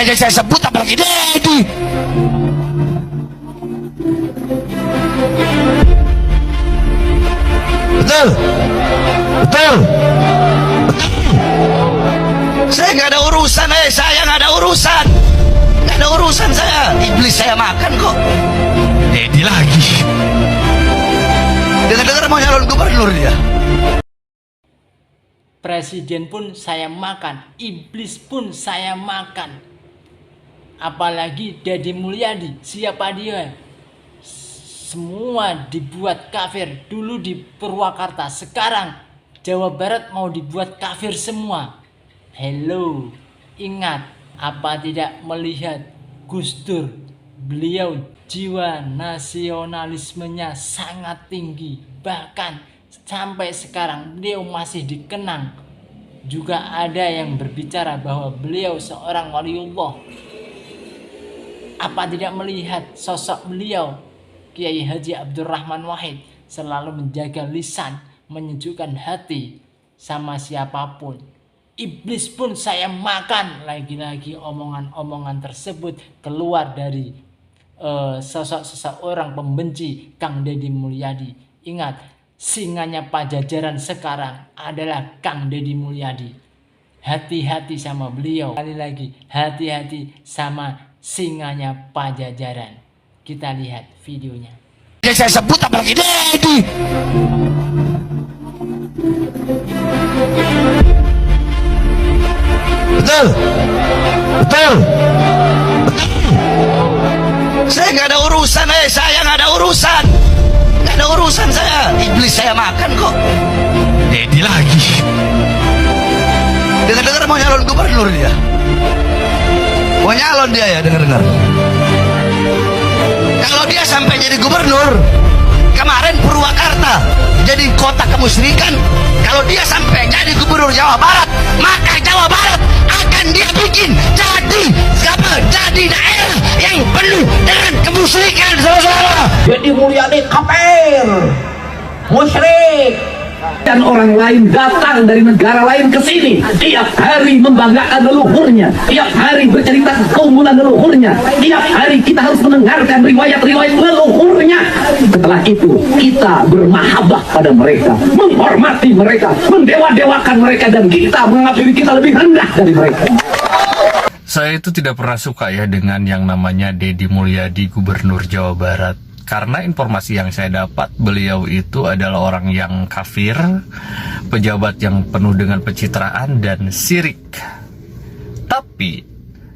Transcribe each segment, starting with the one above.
Saya sebut apalagi Dedi. Betul, betul, betul. Saya nggak ada urusan, saya nggak ada urusan, nggak ada urusan saya. Iblis saya makan kok. Dedi lagi. Dengar-dengar mau nyalon gubernur dia. Presiden pun saya makan, iblis pun saya makan. Apalagi Deddy Mulyadi, siapa dia? Semua dibuat kafir. Dulu di Purwakarta, sekarang Jawa Barat mau dibuat kafir semua. Hello, ingat apa tidak melihat Gus Dur? Beliau jiwa nasionalismenya sangat tinggi. Bahkan sampai sekarang beliau masih dikenang. Juga ada yang berbicara bahwa beliau seorang waliullah. Apa tidak melihat sosok beliau, Kiai Haji Abdurrahman Wahid, selalu menjaga lisan, menyejukkan hati sama siapapun. Iblis pun saya makan. Lagi-lagi omongan-omongan tersebut keluar dari sosok seseorang pembenci Kang Deddy Mulyadi. Ingat, singanya Pajajaran sekarang adalah Kang Deddy Mulyadi. Hati-hati sama beliau. Kali lagi, hati-hati sama singanya Pajajaran. Kita lihat videonya. Saya sebut apalagi Dedi. Betul, betul, betul. Saya nggak ada urusan, saya nggak ada urusan, nggak ada urusan saya. Iblis saya makan kok. Dedi lagi. Dengar-dengar mau nyalon gubernur dia. Mau nyalon dia ya, dengar-dengar. Kalau dia sampai jadi gubernur, kemarin Purwakarta jadi kota kemusyrikan. Kalau dia sampai jadi gubernur Jawa Barat, maka Jawa Barat akan dia bikin jadi daerah yang penuh dengan kemusyrikan, saudara. Deddy Mulyadi kafir, musyrik, dan orang lain datang dari negara lain ke sini tiap hari membanggakan leluhurnya, tiap hari bercerita keunggulan leluhurnya, tiap hari kita harus mendengarkan riwayat-riwayat leluhurnya. Setelah itu kita bermahabbah pada mereka, menghormati mereka, mendewa-dewakan mereka, dan kita menganggap diri kita lebih rendah dari mereka. Saya itu tidak pernah suka ya dengan yang namanya Deddy Mulyadi, Gubernur Jawa Barat. Karena informasi yang saya dapat, beliau itu adalah orang yang kafir, pejabat yang penuh dengan pencitraan dan syirik. Tapi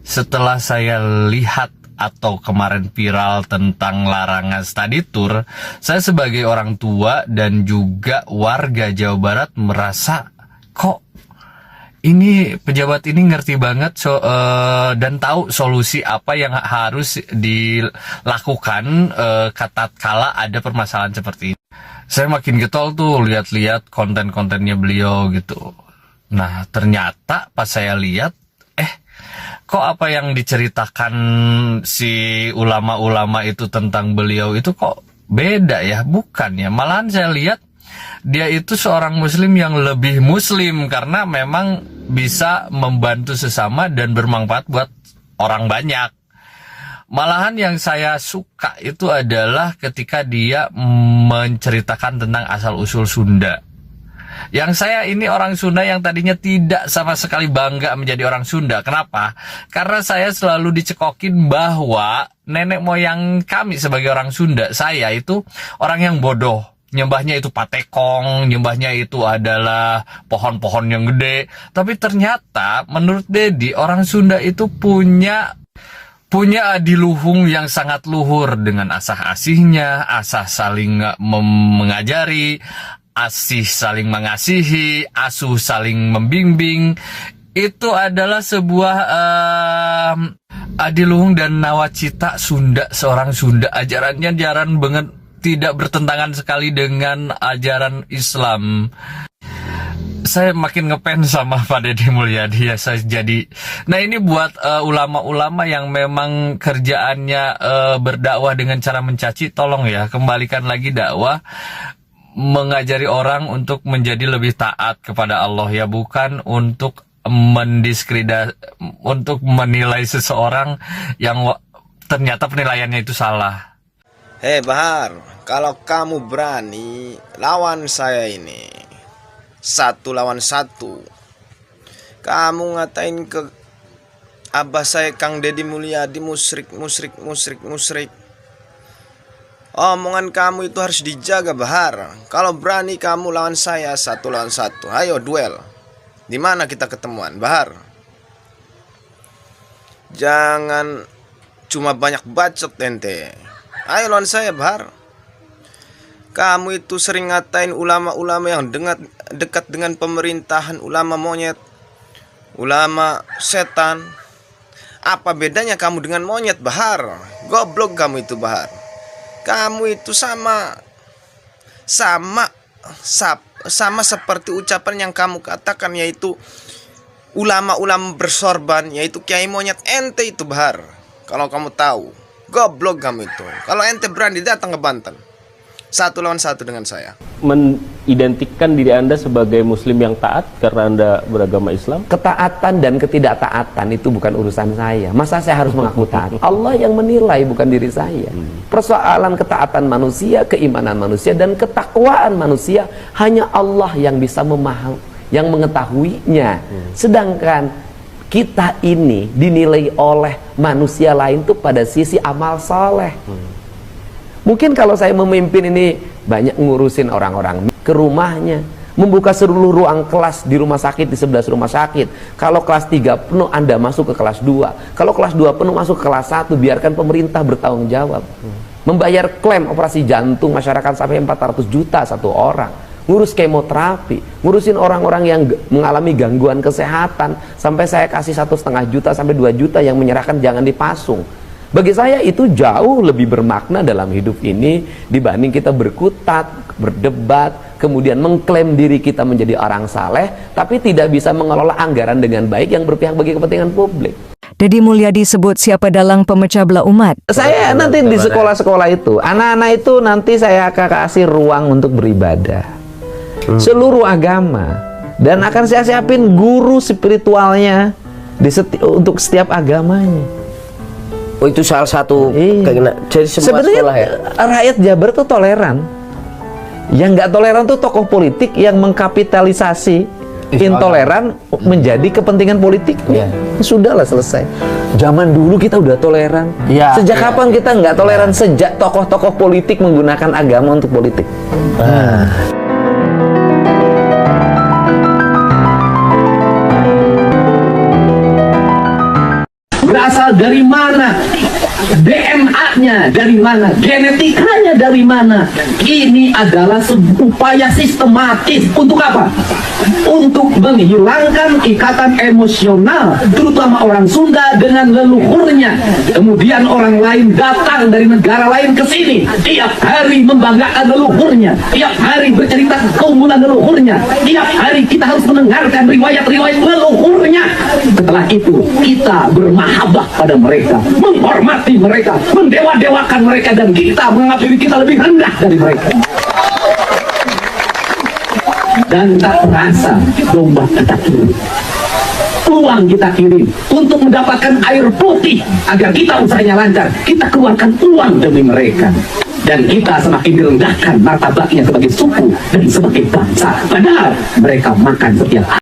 setelah saya lihat atau kemarin viral tentang larangan study tour, saya sebagai orang tua dan juga warga Jawa Barat merasa kok ini pejabat ini ngerti banget dan tahu solusi apa yang harus dilakukan tatkala ada permasalahan seperti ini. Saya makin getol tuh lihat-lihat konten-kontennya beliau gitu. Nah, ternyata pas saya lihat, kok apa yang diceritakan si ulama-ulama itu tentang beliau itu kok beda ya? Bukan ya, malahan saya lihat dia itu seorang muslim yang lebih muslim karena memang bisa membantu sesama dan bermanfaat buat orang banyak. Malahan yang saya suka itu adalah ketika dia menceritakan tentang asal-usul Sunda. Yang saya ini orang Sunda yang tadinya tidak sama sekali bangga menjadi orang Sunda. Kenapa? Karena saya selalu dicekokin bahwa nenek moyang kami sebagai orang Sunda, saya itu orang yang bodoh. Nyembahnya itu patekong, nyembahnya itu adalah pohon-pohon yang gede. Tapi ternyata menurut Deddy, orang Sunda itu punya adiluhung yang sangat luhur dengan asah-asihnya, asah saling mengajari, asih saling mengasihi, asuh saling membimbing. Itu adalah sebuah adiluhung dan nawacita Sunda, seorang Sunda. Ajarannya jarang banget, tidak bertentangan sekali dengan ajaran Islam. Saya makin ngefans sama Pak Deddy Mulyadi ya. Nah ini buat ulama-ulama yang memang kerjaannya berdakwah dengan cara mencaci, tolong ya kembalikan lagi dakwah mengajari orang untuk menjadi lebih taat kepada Allah ya, bukan untuk untuk menilai seseorang yang ternyata penilaiannya itu salah. Hei Bahar, kalau kamu berani lawan saya ini 1 lawan 1, kamu ngatain ke abah saya Kang Deddy Mulyadi musyrik. Omongan kamu itu harus dijaga Bahar. Kalau berani kamu lawan saya 1 lawan 1, ayo duel. Di mana kita ketemuan Bahar? Jangan cuma banyak bacot ente. Ayo lawan saya Bahar. Kamu itu sering ngatain ulama-ulama yang dekat dengan pemerintahan, ulama monyet, ulama setan. Apa bedanya kamu dengan monyet Bahar? Goblok kamu itu Bahar. Kamu itu sama seperti ucapan yang kamu katakan, yaitu ulama-ulama bersorban, yaitu kiai monyet ente itu Bahar. Kalau kamu tahu, goblok kamu itu. Kalau ente berani datang ke Banten 1 lawan 1 dengan saya. Mengidentikan diri Anda sebagai muslim yang taat karena Anda beragama Islam? Ketaatan dan ketidaktaatan itu bukan urusan saya. Masa saya harus mengaku taat? Allah yang menilai, bukan diri saya. Persoalan ketaatan manusia, keimanan manusia, dan ketakwaan manusia hanya Allah yang bisa memahami, yang mengetahuinya. Sedangkan kita ini dinilai oleh manusia lain tuh pada sisi amal soleh. Mungkin kalau saya memimpin ini banyak ngurusin orang-orang ke rumahnya, membuka seluruh ruang kelas di rumah sakit, di 11 rumah sakit. Kalau kelas 3 penuh, Anda masuk ke kelas 2. Kalau kelas 2 penuh, masuk ke kelas 1. Biarkan pemerintah bertanggung jawab. Membayar klaim operasi jantung masyarakat sampai 400 juta 1 orang. Ngurus kemoterapi, ngurusin orang-orang yang mengalami gangguan kesehatan, sampai saya kasih 1,5 juta sampai 2 juta yang menyerahkan jangan dipasung. Bagi saya itu jauh lebih bermakna dalam hidup ini dibanding kita berkutat, berdebat, kemudian mengklaim diri kita menjadi orang saleh, tapi tidak bisa mengelola anggaran dengan baik yang berpihak bagi kepentingan publik. Deddy Mulyadi sebut siapa dalang pemecah belah umat. Saya nanti di sekolah-sekolah itu, anak-anak itu nanti saya akan kasih ruang untuk beribadah. Seluruh agama. Dan akan saya siapin guru spiritualnya untuk setiap agamanya. Oh, itu salah satu keinginan. Jadi semua sebenarnya sekolah ya? Rakyat Jabar tuh toleran. Yang nggak toleran tuh tokoh politik yang mengkapitalisasi intoleran menjadi kepentingan politik. Sudahlah, selesai. Zaman dulu kita udah toleran. Sejak kapan kita nggak toleran? Sejak tokoh-tokoh politik menggunakan agama untuk politik. Berasal dari mana? DNA-nya dari mana? Genetikanya dari mana? Ini adalah upaya sistematis untuk apa? Untuk menghilangkan ikatan emosional, terutama orang Sunda dengan leluhurnya. Kemudian orang lain datang dari negara lain ke sini, tiap hari membanggakan leluhurnya, tiap hari bercerita keunggulan leluhurnya, tiap hari kita harus mendengarkan riwayat-riwayat leluhurnya. Setelah itu kita bermahabbah pada mereka, menghormati mereka, mendewa-dewakan mereka, dan kita menganggap diri kita lebih rendah dari mereka. Dan tak terasa domba kita kirim, uang kita kirim untuk mendapatkan air putih agar kita usahanya lancar. Kita keluarkan uang demi mereka, dan kita semakin direndahkan martabatnya sebagai suku dan sebagai bangsa. Padahal mereka makan setiap hari.